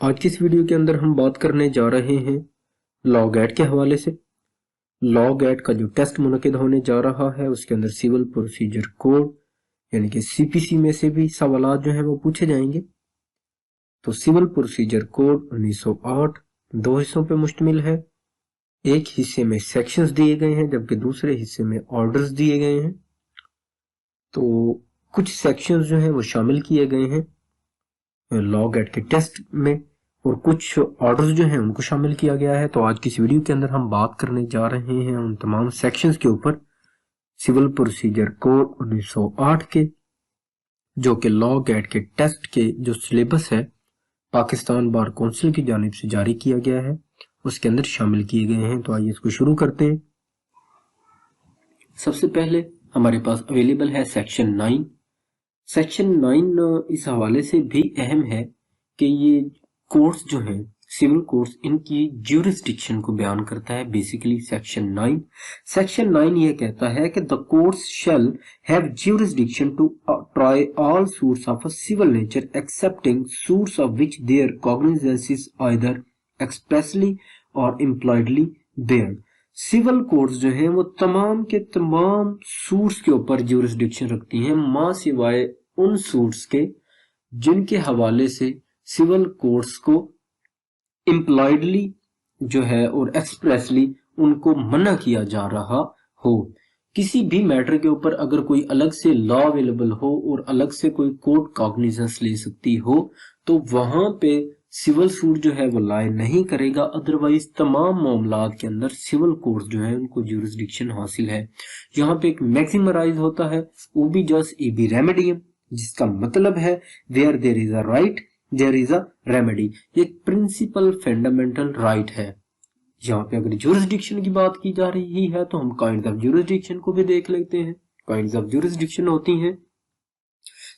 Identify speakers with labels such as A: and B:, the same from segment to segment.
A: आज की इस वीडियो के अंदर हम बात करने जा रहे हैं लॉग एड के हवाले से। लॉग एड का जो टेस्ट मुनक्किद होने जा रहा है उसके अंदर सिविल प्रोसीजर कोड यानी कि सीपीसी में से भी सवाल जो हैं वो पूछे जाएंगे। तो सिविल प्रोसीजर कोड 1908 दो हिस्सों पे मुश्तमिल है। एक हिस्से में सेक्शंस दिए गए हैं जबकि दूसरे हिस्से में ऑर्डर्स दिए गए हैं। तो कुछ सेक्शंस जो हैं वो शामिल किए गए हैं लॉग एड के टेस्ट में और कुछ ऑर्डर्स जो हैं उनको शामिल किया गया है। तो आज की इस वीडियो के अंदर हम बात करने जा रहे हैं उन तमाम सेक्शंस के ऊपर सिविल प्रोसीजर कोड 1908 के, जो कि लॉग एड के टेस्ट के जो सिलेबस है पाकिस्तान बार काउंसिल की जानिब से जारी किया गया है उसके अंदर शामिल किए गए हैं। तो आइए इसको शुरू करते हैं। सबसे पहले हमारे पास अवेलेबल है सेक्शन 9। सेक्शन 9 इस हवाले से भी अहम है कि ये कोर्ट्स जो हैं सिविल कोर्ट्स इनकी ज्यूरिसडिक्शन को बयान करता है। बेसिकली सेक्शन 9 ये कहता है कि the courts shall have jurisdiction to try all suits of a civil nature excepting suits of which their cognizance is either expressly और इम्प्लॉयडली बेयर्ड। सिविल कोर्ट्स जो हैं वो तमाम के तमाम सूट्स के ऊपर ज्यूरिसडिक्शन रखती हैं मां सिवाय उन सूट्स के जिनके हवाले से सिविल कोर्ट्स को इम्प्लॉयडली जो है और एक्सप्रेसली उनको मना किया जा रहा हो। किसी भी मैटर के ऊपर अगर कोई अलग से लॉ अवेलेबल हो और अलग से कोई कोर्ट कॉग्निजेंस ले सकती हो तो वहां पे सिविल सूट जो है वो लाए नहीं करेगा। अदरवाइज तमाम मामलात के अंदर सिविल कोर्ट जो है उनको ज्यूरिसडिक्शन हासिल है। यहाँ पे एक मैक्सिमराइज होता है उबी जस इबी रेमेडियम, जिसका मतलब है where there is a right there is a remedy. ये प्रिंसिपल फंडामेंटल राइट है। यहाँ पे अगर ज्यूरिसडिक्शन की बात की जा रही है तो हम काइंड्स ऑफ ज्यूरिसडिक्शन को भी देख लेते हैं। काइंड्स ऑफ ज्यूरिसडिक्शन होती हैं,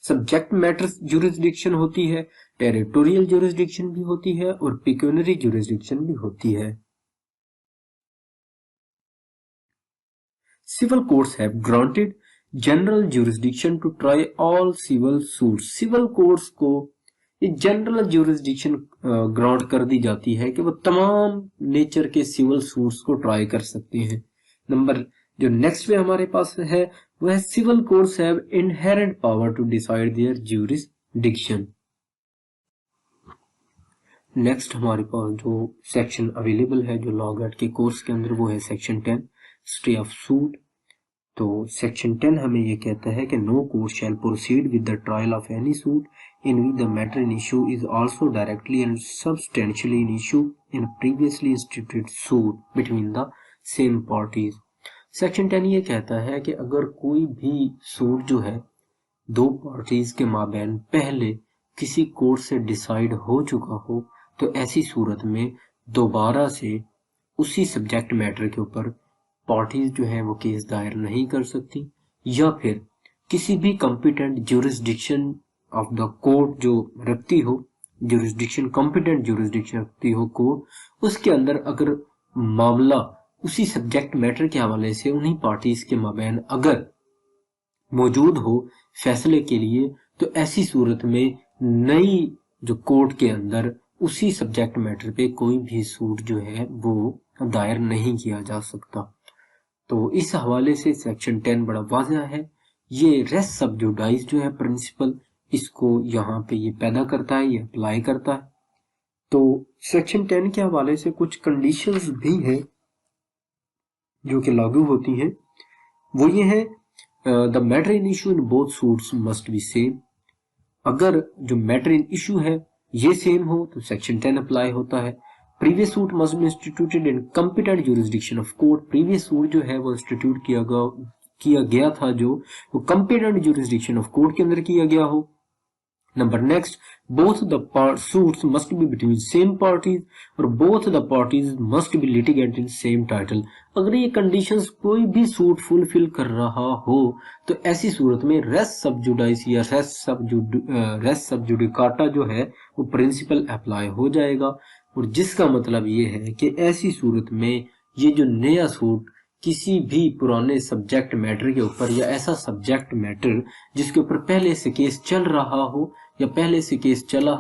A: सब्जेक्ट मैटर ज्यूरिसडिक्शन होती है, टेरिटोरियल ज्यूरिसडिक्शन भी होती है और पिक्यूनरी ज्यूरिसडिक्शन भी होती है। Civil courts have granted general jurisdiction to try all civil suits. Civil courts को ये जनरल ज्यूरिसडिक्शन ग्रांट कर दी जाती है कि वो तमाम नेचर के सिविल सूट्स को ट्राई कर सकते हैं। नंबर जो नेक्स्ट पे हमारे पास है वो है civil courts have inherent power to decide their jurisdiction. Next हमारे पास जो सेक्शन अवेलेबल है जो लॉग एड के कोर्स के अंदर वो है सेक्शन 10 स्टे ऑफ सूट। तो सेक्शन 10 हमें ये कहता है कि no court shall proceed with the trial of any suit in which the matter in issue is also directly and substantially in issue in a previously instituted suit between the same parties। Section 10 ये कहता है कि अगर कोई भी suit जो है दो पार्टीज के माबैन पहले किसी कोर्ट से डिसाइड हो चुका हो तो ऐसी सूरत में दोबारा से उसी सब्जेक्ट मैटर के ऊपर पार्टीज जो है वो केस दायर नहीं कर सकती, या फिर किसी भी competent jurisdiction of the court जो रखती हो, ज्यूरिसडिक्शन कॉम्पिटेंट ज्यूरिसडिक्शन रखती हो कोर्ट, उसके अंदर अगर मामला उसी सब्जेक्ट मैटर के हवाले से उन्हीं पार्टीज के माबैन अगर मौजूद हो फैसले के लिए तो ऐसी सूरत में नई जो कोर्ट के अंदर उसी सब्जेक्ट मैटर पे कोई भी सूट जो है वो दायर नहीं किया जा सकता। तो इस हवाले से सेक्शन 10 बड़ा वाज़ेह है। ये रेस सब्जुडाइज जो है प्रिंसिपल इसको यहाँ पे ये पैदा करता है, ये अप्लाई करता है। तो सेक्शन 10 के हवाले से कुछ कंडीशंस भी हैं जो कि लागू होती हैं। वो ये है the matter in issue in both suits must be same. अगर जो मैटर इन इशू है ये सेम हो तो सेक्शन 10 अप्लाई होता है। Previous suit must be instituted in competent jurisdiction of court. Previous suit जो है वो इंस्टीट्यूट किया गया था जो वो कॉम्पिटेंट ज्यूरिसडिक्शन ऑफ कोर्ट के अंदर किया गया हो। Number next, both the suits must be between same parties और both the parties must be litigant in same title। अगर ये कंडीशंस कोई भी सूट फुलफिल कर रहा हो तो ऐसी सूरत में रेस सब्जुडाइस या रेस सब्जुडिकाटा जो है वो प्रिंसिपल अप्लाई हो जाएगा। और जिसका मतलब ये है कि ऐसी सूरत में ये जो नया सूट किसी भी पुराने सब्जेक्ट मैटर के ऊपर या ऐसा सब्जेक्ट मैटर जिसके ऊपर पहले से केस चल रहा हो या पहले से केस चला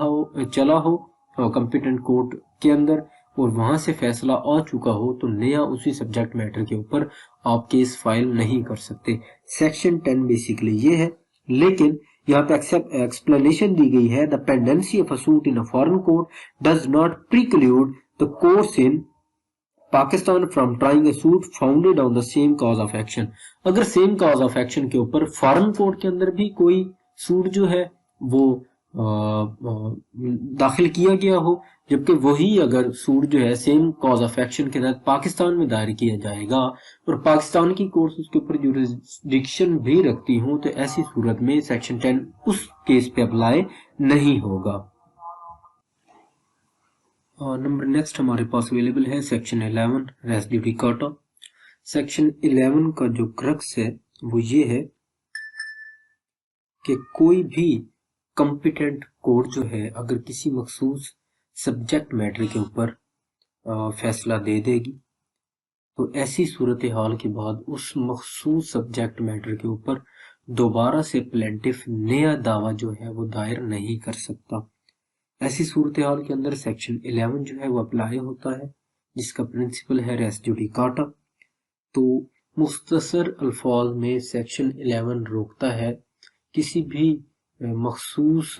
A: हो कॉम्पिटेंट कोर्ट के अंदर और वहां से फैसला आ चुका हो तो नया उसी सब्जेक्ट मैटर के ऊपर आप केस फाइल नहीं कर सकते। सेक्शन 10 बेसिकली ये है, लेकिन यहाँ पे एक्सप्लेनेशन दी गई है, the pendency of a suit in a foreign court does not preclude the courts in Pakistan from trying A suit founded on the same cause of action. अगर सेम कॉज ऑफ एक्शन के ऊपर foreign court के अंदर भी कोई suit जो है वो दाखिल किया गया हो, जबकि वही अगर सूट जो है सेम कॉज ऑफ एक्शन के तहत पाकिस्तान में दायर किया जाएगा और पाकिस्तान की कोर्ट उसके ऊपर जुरिस्डिक्शन भी रखती हूँ, तो ऐसी सूरत में सेक्शन 10 उस केस पे अप्लाई नहीं होगा। नंबर नेक्स्ट हमारे पास अवेलेबल है सेक्शन 11 रेस जुडिकाटा। सेक्शन 11 का जो क्रक्स है वो ये है कि कोई भी कॉम्पिटेंट कोर्ट जो है अगर किसी मखसूस सब्जेक्ट मैटर के ऊपर फैसला दे देगी तो ऐसी सूरत हाल के बाद उस मखसूस सब्जेक्ट मैटर के ऊपर दोबारा से प्लेंटिफ नया दावा जो है वो दायर नहीं कर सकता। ऐसी सूरत हाल के अंदर सेक्शन 11 जो है वो अप्लाई होता है, जिसका प्रिंसिपल है रेस जुडिकाटा। तो मुख्तसर अल्फाज में सेक्शन 11 रोकता है किसी भी मखसूस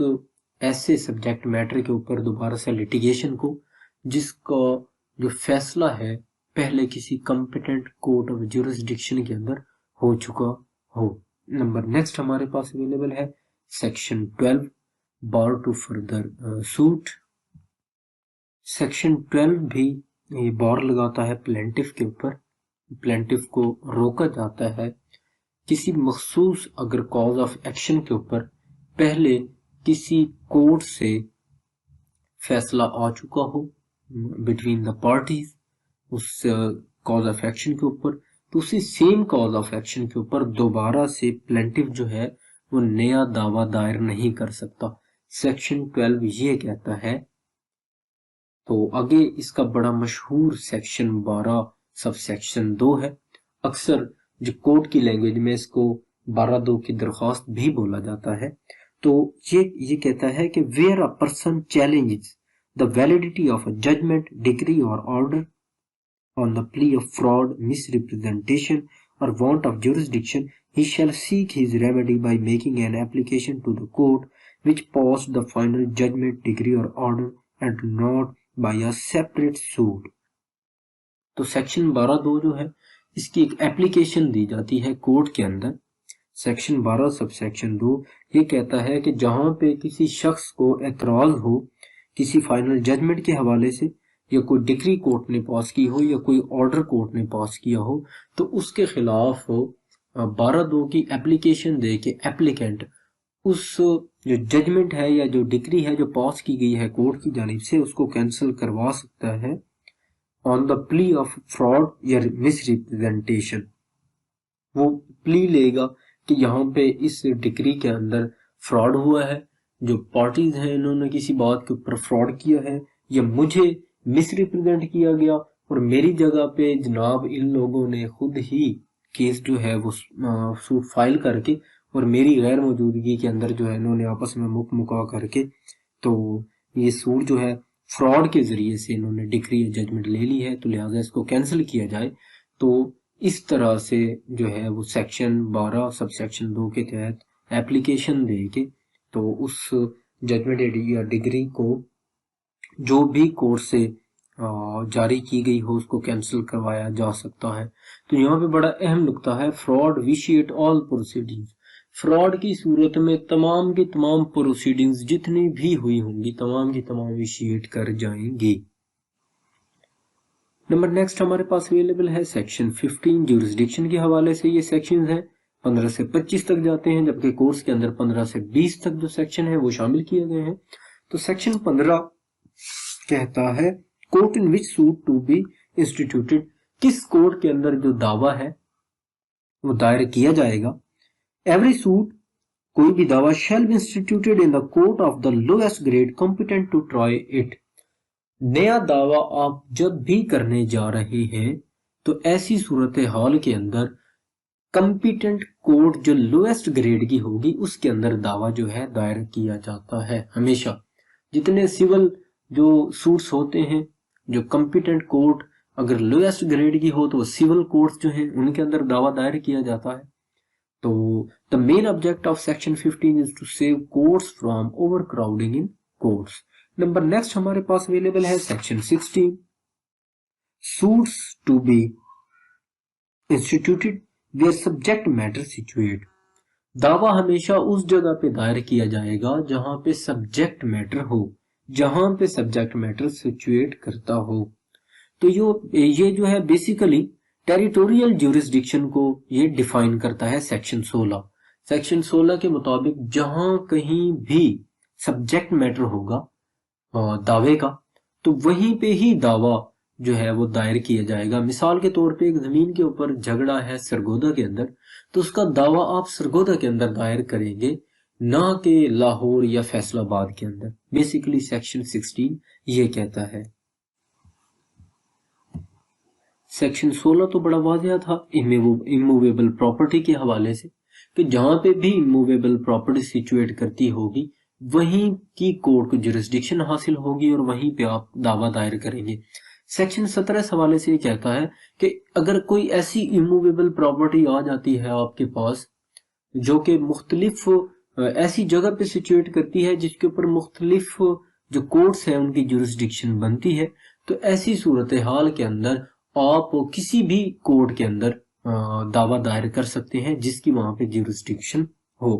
A: ऐसे सब्जेक्ट मैटर के ऊपर दोबारा से लिटिगेशन को जिसका जो फैसला है पहले किसी कॉम्पिटेंट कोर्ट ऑफ जुरिस्डिक्शन के अंदर हो चुका हो। नंबर नेक्स्ट हमारे पास अवेलेबल है section 12 bar to further suit. Section 12 भी ये बार लगाता है प्लेंटिफ के ऊपर। प्लेंटिफ को रोका जाता है किसी मखसूस अगर कॉज ऑफ एक्शन के ऊपर पहले किसी कोर्ट से फैसला आ चुका हो बिटवीन द पार्टीज उस कॉज ऑफ एक्शन के ऊपर, तो उसी सेम कॉज ऑफ एक्शन के ऊपर दोबारा से प्लेंटिफ जो है वो नया दावा दायर नहीं कर सकता। सेक्शन 12 ये कहता है। तो आगे इसका बड़ा मशहूर सेक्शन 12 सब सेक्शन 2 है। अक्सर जो कोर्ट की लैंग्वेज में इसको 12(2) की दरख्वास्त भी बोला जाता है। तो ये कहता है कि where a person challenges the validity of a judgment, decree और order on the plea of fraud, misrepresentation और want of jurisdiction, he shall seek his remedy by making an application to the court which passed the final judgment, degree or order and not by a separate suit। तो section 12(2) जो है इसकी एक application दी जाती है court के अंदर। Section 12 sub section 2 ये कहता है कि जहां पे किसी शख्स को एतराज हो किसी फाइनल जजमेंट के हवाले से या कोई डिग्री कोर्ट ने पास की हो या कोई ऑर्डर कोर्ट ने पास किया हो, तो उसके खिलाफ 12(2) की एप्लीकेशन दे के एप्लीकेंट उस जो जजमेंट है या जो डिग्री है जो पास की गई है कोर्ट की जानिब से उसको कैंसिल करवा सकता है on the plea of fraud या मिसरिप्रेजेंटेशन। वो प्ली लेगा कि यहाँ पे इस डिग्री के अंदर फ्रॉड हुआ है, जो पार्टीज हैं इन्होंने किसी बात के ऊपर फ्रॉड किया है या मुझे मिसरिप्रेजेंट किया गया और मेरी जगह पे जनाब इन लोगों ने खुद ही केस जो है वो सूट फाइल करके और मेरी गैर मौजूदगी के अंदर जो है इन्होंने आपस में मुका करके तो ये सूट जो है फ्रॉड के जरिए से इन्होंने डिग्री या जजमेंट ले ली है, तो लिहाजा इसको कैंसिल किया जाए। तो इस तरह से जो है वो सेक्शन 12 सब सेक्शन 2 के तहत एप्लीकेशन दे के तो उस जजमेंट या डिग्री को जो भी कोर्ट से जारी की गई हो उसको कैंसिल करवाया जा सकता है। तो यहाँ पे बड़ा अहम नुक्ता है, fraud vitiate all proceedings. Fraud की सूरत में तमाम की तमाम प्रोसीडिंग्स जितनी भी हुई होंगी तमाम की तमाम विशिएट कर जाएंगी। नंबर नेक्स्ट हमारे पास अवेलेबल है सेक्शन 15 जुरिस्डिक्शन के हवाले से। ये सेक्शन है 15 से 25 तक जाते हैं, जबकि कोर्स के अंदर 15 से 20 तक जो सेक्शन है वो शामिल किए गए हैं। तो सेक्शन 15 कहता है court in which suit to be instituted, किस कोर्ट के अंदर जो दावा है वो दायर किया जाएगा। एवरी सूट कोई भी दावा shall be instituted in the court of the lowest grade competent to try it. नया दावा आप जब भी करने जा रहे हैं तो ऐसी सूरत हाल के अंदर कॉम्पिटेंट कोर्ट जो लोएस्ट ग्रेड की होगी उसके अंदर दावा जो है दायर किया जाता है। हमेशा जितने सिविल जो सूट्स होते हैं, जो कॉम्पिटेंट कोर्ट अगर लोएस्ट ग्रेड की हो तो वो सिविल कोर्ट्स जो हैं उनके अंदर दावा दायर किया जाता है। तो the main object of section 15 is to save courts from overcrowding in courts. Number next हमारे पास अवेलेबल है section 16, suits to be instituted where subject matter situate. दावा हमेशा उस जगह पे दायर किया जाएगा जहां पे सब्जेक्ट मैटर हो, जहां पे सब्जेक्ट मैटर सिचुएट करता हो। तो ये जो है बेसिकली टेरिटोरियल ज्यूरिसडिक्शन को ये डिफाइन करता है सेक्शन 16। सेक्शन 16 के मुताबिक जहां कहीं भी सब्जेक्ट मैटर होगा दावे का, तो वहीं पे ही दावा जो है वो दायर किया जाएगा। मिसाल के तौर पे एक जमीन के ऊपर झगड़ा है सरगोदा के अंदर, तो उसका दावा आप सरगोदा के अंदर दायर करेंगे, ना कि लाहौर या फैसलाबाद के अंदर। बेसिकली सेक्शन 16 ये कहता है। सेक्शन 16 तो बड़ा वाजिया था इमूवेबल प्रॉपर्टी के हवाले से, कि जहां पे भी इमूवेबल प्रॉपर्टी सिचुएट करती होगी वहीं की कोर्ट को जुरिस्डिक्शन हासिल होगी और वहीं पे आप दावा दायर करेंगे। सेक्शन 17 इस हवाले से ये कहता है कि अगर कोई ऐसी इमूवेबल प्रॉपर्टी आ जाती है आपके पास जो कि मुख्तलिफ ऐसी जगह पे सिचुएट करती है जिसके ऊपर मुख्तलिफ जो कोर्ट्स हैं उनकी जुरिस्डिक्शन बनती है, तो ऐसी सूरत हाल के अंदर आप किसी भी कोर्ट के अंदर दावा दायर कर सकते हैं जिसकी वहां पे जुरिस्डिक्शन हो।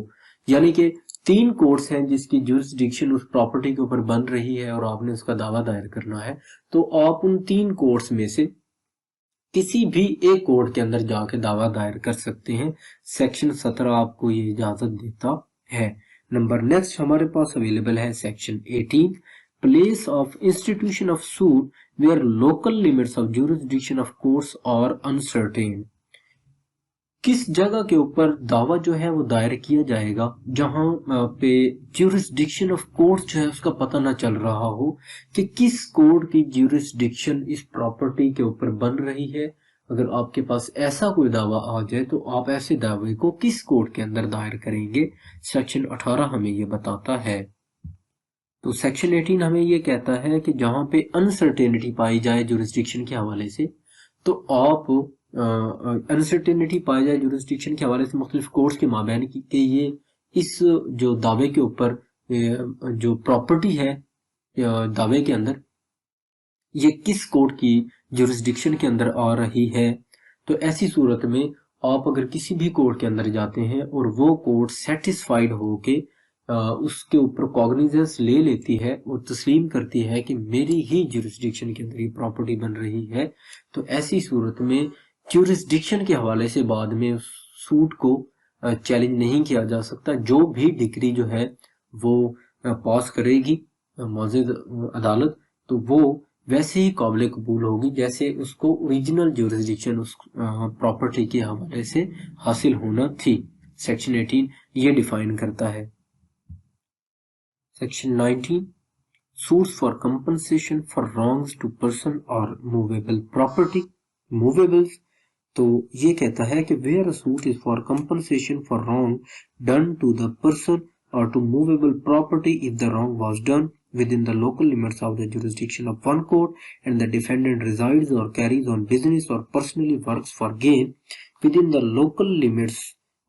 A: यानी कि 3 कोर्ट्स हैं जिसकी जुरिस्डिक्शन उस प्रॉपर्टी के ऊपर बन रही है और आपने उसका दावा दायर करना है, तो आप उन 3 कोर्ट्स में से किसी भी एक कोर्ट के अंदर जाके दावा दायर कर सकते हैं। सेक्शन 17 आपको ये इजाजत देता है। नंबर नेक्स्ट हमारे पास अवेलेबल है section 18, place of institution of suit where local limits of jurisdiction of courts are uncertain. किस जगह के ऊपर दावा जो है वो दायर किया जाएगा जहां पे ज्यूरिस्डिक्शन ऑफ कोर्ट जो है उसका पता ना चल रहा हो कि किस कोर्ट की ज्यूरिस्डिक्शन इस प्रॉपर्टी के ऊपर बन रही है। अगर आपके पास ऐसा कोई दावा आ जाए तो आप ऐसे दावे को किस कोर्ट के अंदर दायर करेंगे, सेक्शन 18 हमें ये बताता है। तो सेक्शन 18 हमें ये कहता है कि जहां पे अनसर्टेनिटी पाई जाए ज्यूरिस्डिक्शन के हवाले से, तो आप अनसर्टेनिटी पाई जाए जुरिस्डिक्शन के हवाले से मुख्तलिफ कोर्ट्स के माबैन कि ये इस जो दावे के ऊपर जो प्रॉपर्टी है दावे के अंदर ये किस कोर्ट की जुरिस्डिक्शन के अंदर आ रही है। तो ऐसी सूरत में आप अगर किसी भी कोर्ट के अंदर जाते हैं और वो कोर्ट सेटिस्फाइड होके उसके ऊपर कॉग्निजेंस ले लेती है और तस्लीम करती है कि मेरी ही जुरिस्डिक्शन के अंदर ये प्रॉपर्टी बन रही है, तो ऐसी सूरत में ज्यूरिस्डिक्शन के हवाले से बाद में सूट को चैलेंज नहीं किया जा सकता। जो भी डिक्री जो है वो पास करेगी मौजूद अदालत, तो वो वैसे ही काबिल कबूल होगी जैसे उसको ओरिजिनल ज्यूरिस्डिक्शन उस प्रॉपर्टी के हवाले से हासिल होना थी। सेक्शन 18 ये डिफाइन करता है। Section 19, suits for compensation for wrongs to person और मूवेबल प्रॉपर्टी। मूवेबल्स तो ये कहता है कि where a suit is for compensation for wrong done to the person और to movable property if the wrong was done within the local limits of the jurisdiction of one court and the defendant resides or carries on business or personally works for gain within the local limits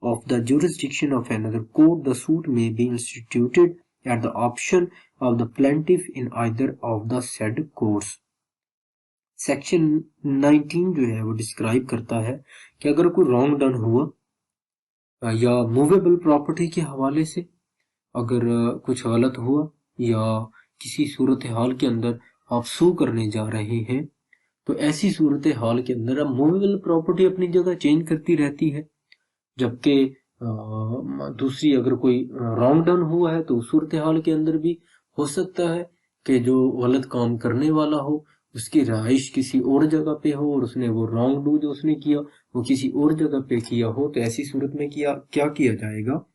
A: of the jurisdiction of another court, the suit may be instituted at the option of the plaintiff in either of the said courts। Section 19 जो है वो describe करता है कि अगर कोई wrong done हुआ या मूवेबल प्रॉपर्टी के हवाले से अगर कुछ गलत हुआ या किसी सूरत हाल के अंदर आप सू करने जा रहे हैं, तो ऐसी सूरत हाल के अंदर अब मूवेबल प्रॉपर्टी अपनी जगह चेंज करती रहती है, जबकि दूसरी अगर कोई रॉन्ग डन हुआ है तो उस सूरत हाल के अंदर भी हो सकता है कि जो गलत काम करने वाला हो उसकी रहाइश किसी और जगह पे हो और उसने वो रॉन्ग डू जो उसने किया वो किसी और जगह पे किया हो, तो ऐसी सूरत में क्या किया जाएगा।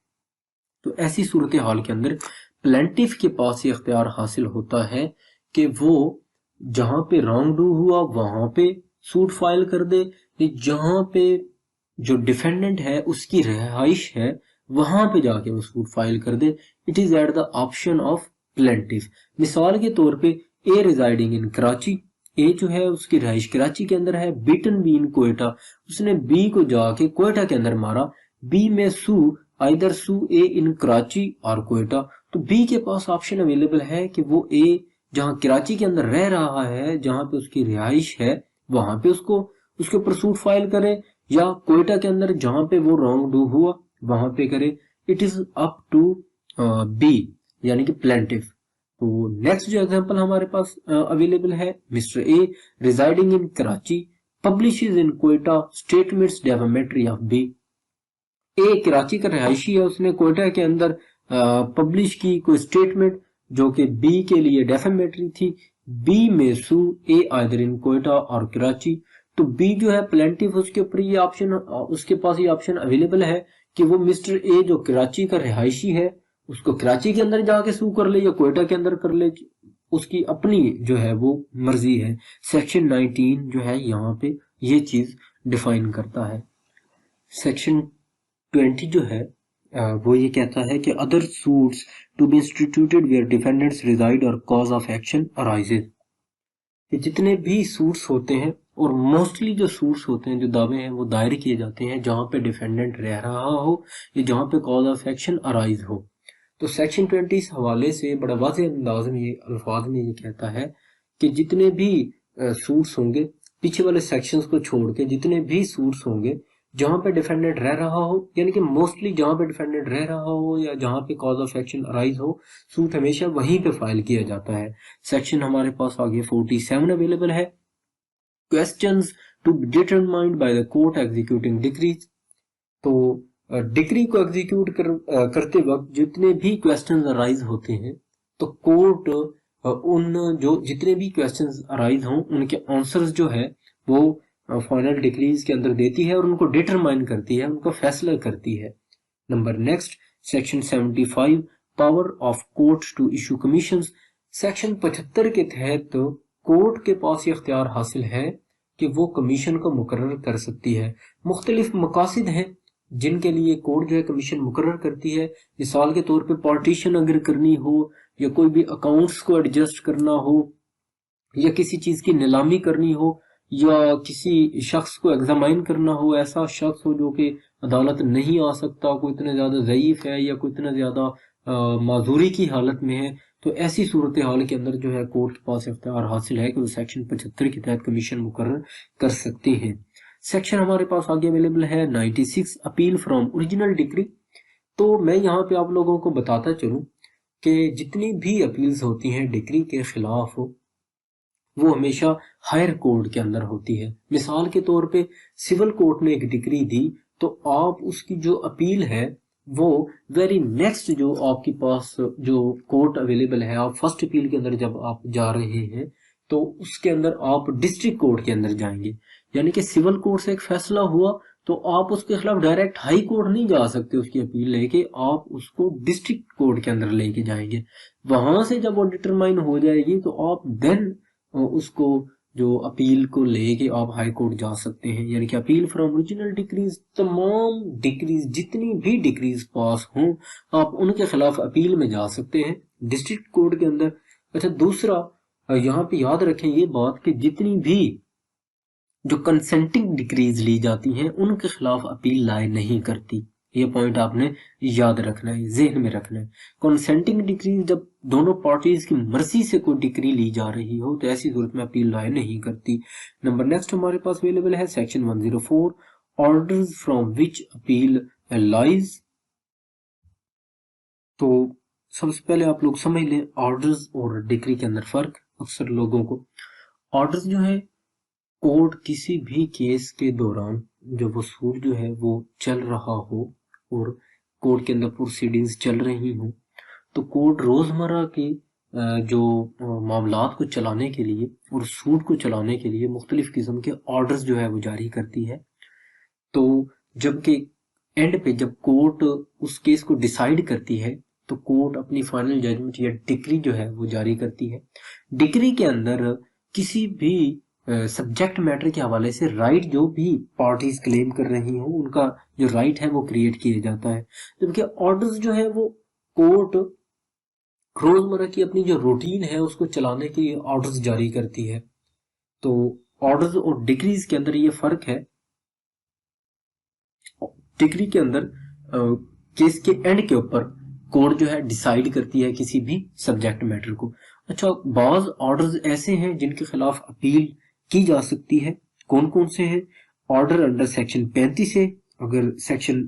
A: तो ऐसी सूरत हाल के अंदर प्लेंटिफ के पास ये इख्तियार हासिल होता है कि वो जहां पे रॉन्ग डू हुआ वहां पे सूट फाइल कर दे, जहां पे जो डिफेंडेंट है उसकी रहाइश है वहां पे जाके वो सूट फाइल कर दे। It is at the option of plaintiff. मिसाल के तौर पे ए रिजाइडिंग इन कराची, ए जो है उसकी रहाइश कराची के अंदर है। बीटन बी इन कोयटा, उसने बी को जाके कोयटा के अंदर मारा। बी में सू आइदर सू ए इन कराची और कोयटा, तो बी के पास ऑप्शन अवेलेबल है कि वो ए जहां कराची के अंदर रह रहा है, जहां पे उसकी रिहाइश है, वहां पे उसके ऊपर सूट फाइल करे, या कोयटा के अंदर जहां पे वो रॉन्ग डू हुआ वहां पे करे। It is up to be, यानी कि प्लेंटिफ। तो नेक्स्ट जो एग्जांपल हमारे पास अवेलेबल है, mister A residing in Karachi publishes in Quetta statements defamatory of B. A Karachi का रहायशी है, उसने कोयटा के अंदर पब्लिश की कोई स्टेटमेंट जो कि बी के लिए डेफेमेटरी थी। बी में सू ए आइदर इन कोयटा और कराची, तो बी जो है प्लेंटिफ, उसके ऊपर ये ऑप्शन, उसके पास ये ऑप्शन अवेलेबल है कि वो मिस्टर ए जो कराची का रहायशी है उसको कराची के अंदर जाके सू कर ले या कोयटा के अंदर कर ले, उसकी अपनी जो है वो मर्जी है। सेक्शन 19 जो है यहाँ पे ये चीज डिफाइन करता है। सेक्शन 20 जो है वो ये कहता है कि other suits to be instituted where defendants reside और कॉज ऑफ एक्शन अराइजेज, कि जितने भी सूट्स होते हैं और मोस्टली जो सूट्स होते हैं, जो दावे हैं, वो दायर किए जाते हैं जहां पे डिफेंडेंट रह रहा हो या जहां पे कॉज ऑफ एक्शन अराइज हो। तो सेक्शन 20 इस हवाले से बड़ा वाज़ेह अंदाज में ये अल्फाज में ये कहता है कि जितने भी सूट्स होंगे, पीछे वाले सेक्शंस को छोड़ के जितने भी सूट्स होंगे जहां पे डिफेंडेंट रह रहा हो, यानी कि मोस्टली जहां पे डिफेंडेंट रह रहा हो या जहां पे कॉज ऑफ एक्शन अराइज हो, सूट हमेशा वहीं पे फाइल किया जाता है। सेक्शन हमारे पास आगे 47 अवेलेबल है, questions to be determined by the court executing decrees. तो डिक्री को एग्जीक्यूट करते वक्त जितने भी क्वेश्चंस अराइज होते हैं, तो कोर्ट उन जो जितने भी क्वेश्चंस अराइज हों उनके आंसर्स जो है वो फाइनल डिक्रीज के अंदर देती है और उनको डिटरमाइन करती है, उनको फैसला करती है। Number next, section 75 power of court to issue commissions. Section 75 के तहत कोर्ट के पास ये इख्तियार हासिल है कि वो कमीशन को मुकर्रर कर सकती है। मुख्तलिफ मकासिद हैं जिनके लिए कोर्ट जो है कमीशन मुकर्रर करती है। मिसाल के तौर पे पार्टीशन अगर करनी हो, या कोई भी अकाउंट्स को एडजस्ट करना हो, या किसी चीज की नीलामी करनी हो, या किसी शख्स को एग्जामाइन करना हो, ऐसा शख्स हो जो कि अदालत नहीं आ सकता, कोई इतना ज्यादा ज़ईफ है या कोई इतना ज्यादा माजूरी की हालत में है, तो ऐसी सूरत हाल के अंदर जो है कोर्ट के पास इख्तियार हासिल है कि वो सेक्शन 75 के तहत कमीशन मुकर्रर कर सकते हैं। सेक्शन हमारे पास आगे अवेलेबल है 96 अपील फ्रॉम ओरिजिनल डिक्री। तो मैं यहाँ पे आप लोगों को बताता चलूं कि जितनी भी अपील्स होती हैं डिक्री के खिलाफ, वो हमेशा हायर कोर्ट के अंदर होती है। मिसाल के तौर पे सिविल कोर्ट ने एक डिक्री दी, तो आप उसकी जो अपील है वो वेरी नेक्स्ट जो आपके पास जो कोर्ट अवेलेबल है, आप फर्स्ट अपील के अंदर जब आप जा रहे हैं तो उसके अंदर आप डिस्ट्रिक्ट कोर्ट के अंदर जाएंगे। यानी कि सिविल कोर्ट से एक फैसला हुआ तो आप उसके खिलाफ डायरेक्ट हाई कोर्ट नहीं जा सकते उसकी अपील लेके, आप उसको डिस्ट्रिक्ट कोर्ट के अंदर लेके जाएंगे। वहां से जब वो डिटरमाइन हो जाएगी तो आप देन उसको जो अपील को लेके आप हाई कोर्ट जा सकते हैं। यानी कि अपील फ्रॉम ओरिजिनल डिक्रीज, तमाम डिक्रीज जितनी भी डिक्रीज पास हों आप उनके खिलाफ अपील में जा सकते हैं डिस्ट्रिक्ट कोर्ट के अंदर। अच्छा, दूसरा यहाँ पे याद रखें ये बात कि जितनी भी जो कंसेंटिंग डिक्रीज ली जाती हैं उनके खिलाफ अपील लाए नहीं करती। ये पॉइंट आपने याद रखना है, जहन में रखना है। कंसेंटिंग डिक्रीज जब दोनों पार्टीज की मर्जी से कोई डिक्री ली जा रही हो तो ऐसी सूरत में अपील लाए नहीं करती। नंबर नेक्स्ट हमारे पास अवेलेबल है section 104 orders from which appeal lies. तो सबसे पहले आप लोग समझ लें ऑर्डर्स और डिक्री के अंदर फर्क। अक्सर लोगों को ऑर्डर्स जो है, कोर्ट किसी भी केस के दौरान जब वो सूट जो है वो चल रहा हो और कोर्ट के अंदर प्रोसीडिंग्स चल रही हो, तो कोर्ट रोजमर्रा के जो मामलात को चलाने के लिए और सूट को चलाने के लिए मुख्तलिफ किस्म के ऑर्डर्स जो है वो जारी करती है। तो जबकि एंड पे जब कोर्ट उस केस को डिसाइड करती है तो कोर्ट अपनी फाइनल जजमेंट या डिक्री जो है वो जारी करती है। डिक्री के अंदर किसी भी सब्जेक्ट मैटर के हवाले से राइट जो भी पार्टीज क्लेम कर रही हो उनका जो राइट है वो क्रिएट किया जाता है। जबकि ऑर्डर्स जो है वो कोर्ट रोजमर्रा की अपनी जो रूटीन है उसको चलाने के लिए ऑर्डर्स जारी करती है। तो ऑर्डर्स और डिग्रीज के अंदर ये फर्क है। डिग्री के अंदर केस के एंड के ऊपर कोर्ट जो है डिसाइड करती है किसी भी सब्जेक्ट मैटर को। अच्छा, बाज ऑर्डर्स ऐसे हैं जिनके खिलाफ अपील की जा सकती है। कौन कौन से हैं? ऑर्डर अंडर सेक्शन 35 है, अगर सेक्शन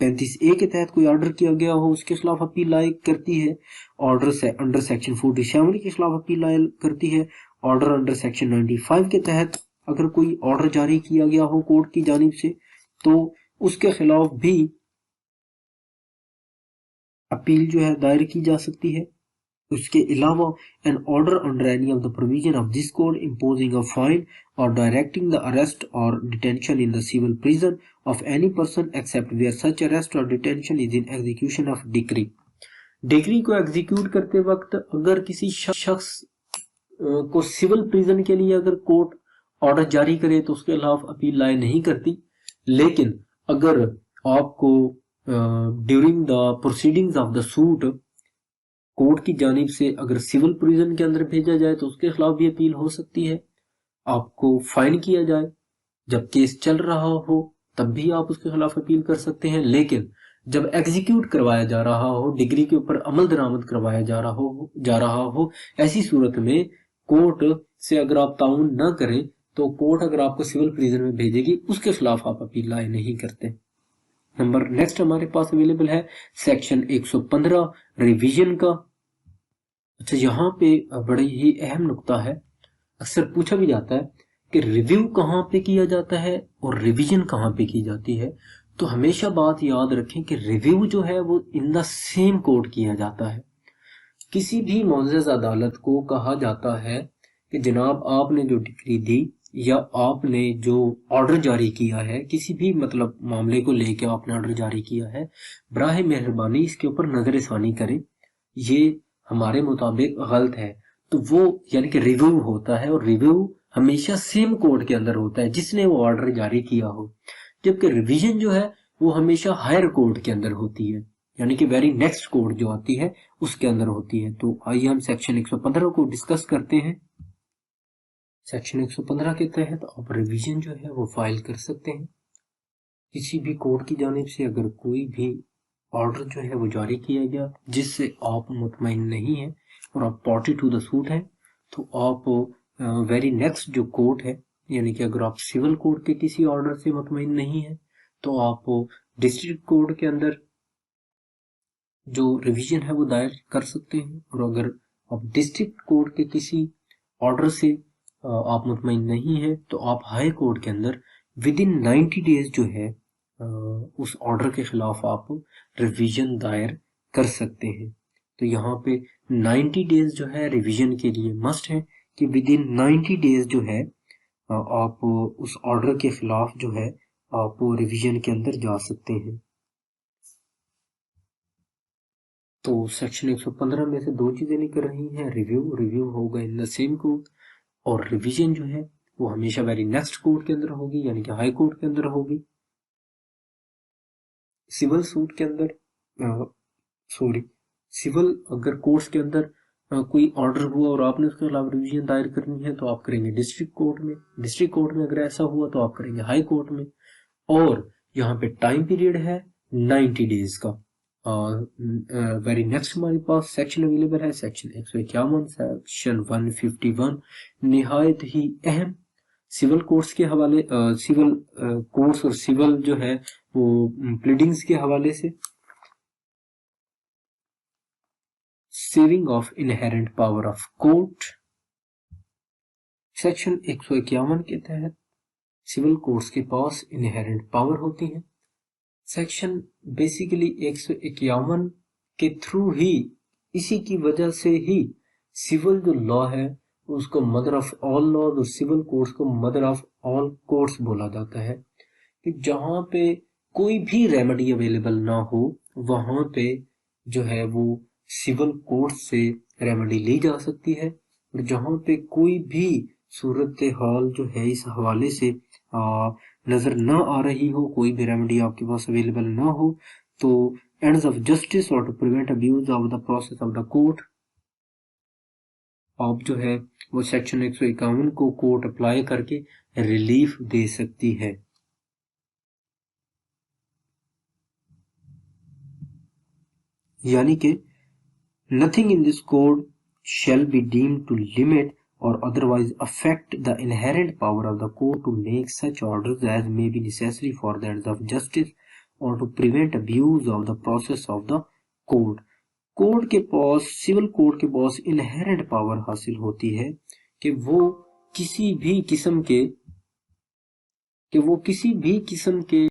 A: 35A के तहत कोई ऑर्डर किया गया हो उसके खिलाफ अपील लायक करती है। ऑर्डर से अंडर सेक्शन 47 के खिलाफ अपील लायक करती है। ऑर्डर अंडर सेक्शन 95 के तहत अगर कोई ऑर्डर जारी किया गया हो कोर्ट की जानिब से तो उसके खिलाफ भी अपील जो है दायर की जा सकती है। उसके अलावा an order under any of the provision of this code imposing a fine और डायरेक्टिंग द अरेस्ट और detention in the civil prison of any person except where such arrest और detention is in execution of decree. Decree को execute करते वक्त अगर किसी शख्स को सिविल प्रिजन के लिए अगर कोर्ट ऑर्डर जारी करे तो उसके खिलाफ अपील लाए नहीं करती। लेकिन अगर आपको during the proceedings of the suit court की जानिब से अगर सिविल प्रिजन के अंदर भेजा जाए तो उसके खिलाफ भी अपील हो सकती है। आपको फाइन किया जाए जब केस चल रहा हो तब भी आप उसके खिलाफ अपील कर सकते हैं। लेकिन जब एग्जीक्यूट करवाया जा रहा हो, डिग्री के ऊपर अमल दरामद करवाया जा रहा हो ऐसी सूरत में कोर्ट से अगर आप ताउन न करें तो कोर्ट अगर आपको सिविल प्रिजन में भेजेगी उसके खिलाफ आप अपील लाए नहीं करते। नंबर नेक्स्ट हमारे पास अवेलेबल है सेक्शन 115 रिवीजन का। अच्छा, यहाँ पे बड़ी ही अहम नुक्ता है। अक्सर पूछा भी जाता है कि रिव्यू कहाँ पे किया जाता है और रिवीजन कहाँ पे की जाती है। तो हमेशा बात याद रखें कि रिव्यू जो है वो इन द सेम कोर्ट किया जाता है। किसी भी मुअज़्ज़ज़ अदालत को कहा जाता है कि जनाब आपने जो डिक्री दी या आपने जो ऑर्डर जारी किया है, किसी भी मतलब मामले को लेके आपने ऑर्डर जारी किया है, बराह मेहरबानी इसके ऊपर नजरसानी करें, ये हमारे मुताबिक गलत है। तो वो यानी कि रिव्यू होता है और रिव्यू हमेशा सेम कोर्ट के अंदर होता है जिसने वो ऑर्डर जारी किया हो। जबकि रिवीजन जो है वो हमेशा हायर कोर्ट के अंदर होती है, यानी कि वेरी नेक्स्ट कोर्ट जो आती है उसके अंदर होती है। तो आइए हम सेक्शन 115 को डिस्कस करते हैं। सेक्शन 115 के तहत आप रिवीजन जो है वो फाइल कर सकते हैं। किसी भी कोर्ट की जानिब से अगर कोई भी ऑर्डर जो है वो जारी किया गया जिससे आप मुतमईन नहीं है और आप पार्टी टू द सूट हैं तो आप वेरी नेक्स्ट जो कोर्ट है, यानी कि अगर आप सिविल कोर्ट के किसी ऑर्डर से मुतमईन नहीं है तो आप डिस्ट्रिक्ट कोर्ट के अंदर जो रिवीजन है वो दायर कर सकते हैं। और अगर आप डिस्ट्रिक्ट कोर्ट के किसी ऑर्डर से आप मुतमईन नहीं है तो आप हाई कोर्ट के अंदर विद इन 90 डेज जो है उस ऑर्डर के खिलाफ आप रिवीजन दायर कर सकते हैं। तो यहाँ पे 90 डेज जो है रिवीजन के लिए मस्ट है कि विद इन 90 डेज जो है आप उस ऑर्डर के खिलाफ जो है आप रिवीजन के अंदर जा सकते हैं। तो सेक्शन 115 में से दो चीजें निकल रही हैं। रिव्यू होगा इन द सेम कोर्ट और रिवीजन जो है वो हमेशा वेरी नेक्स्ट कोर्ट के अंदर होगी, यानी कि हाई कोर्ट के अंदर होगी। सिविल सूट के अंदर सिविल अगर कोर्ट्स के अंदर कोई ऑर्डर हुआ और आपने उसके खिलाफ रिवीजन दायर करनी है तो आप करेंगे डिस्ट्रिक्ट कोर्ट में। डिस्ट्रिक्ट कोर्ट में अगर ऐसा हुआ तो आप करेंगे हाई कोर्ट में। और यहाँ पे टाइम पीरियड है 90 डेज का। वेरी नेक्स्ट हमारे पास सेक्शन अवेलेबल है सेक्शन 151 सेक्शन 151 निहायत ही अहम सिविल कोर्ट्स के हवाले सिविल कोर्ट्स और सिविल जो है वो प्लीडिंग्स के हवाले से। Saving of inherent power of court section 151 के तहत सिविल कोर्ट्स के पास इनहेरेंट पावर होती है। सेक्शन बेसिकली 151 के थ्रू ही, इसी की वजह से ही सिविल जो लॉ है उसको मदर ऑफ ऑल लॉ और सिविल कोर्ट्स को मदर ऑफ ऑल कोर्ट्स बोला जाता है कि जहां पे कोई भी रेमेडी अवेलेबल ना हो वहां पे जो है वो सिविल कोर्ट से रेमेडी ली जा सकती है। और जहां पे कोई भी सूरत हाल जो है इस हवाले से नजर ना आ रही हो, कोई भी रेमेडी आपके पास अवेलेबल ना हो, तो एंड्स ऑफ जस्टिस और to prevent abuse of the process of the court of जो है वो सेक्शन 151 को कोर्ट अप्लाई करके रिलीफ दे सकती है। यानी कि nothing in this code shall be deemed to limit or otherwise affect the inherent power of the court to make such orders as may be necessary for the ends of justice or to prevent abuse of the process of the court। Court के पास, civil court के पास inherent power हासिल होती है कि वो किसी भी किस्म के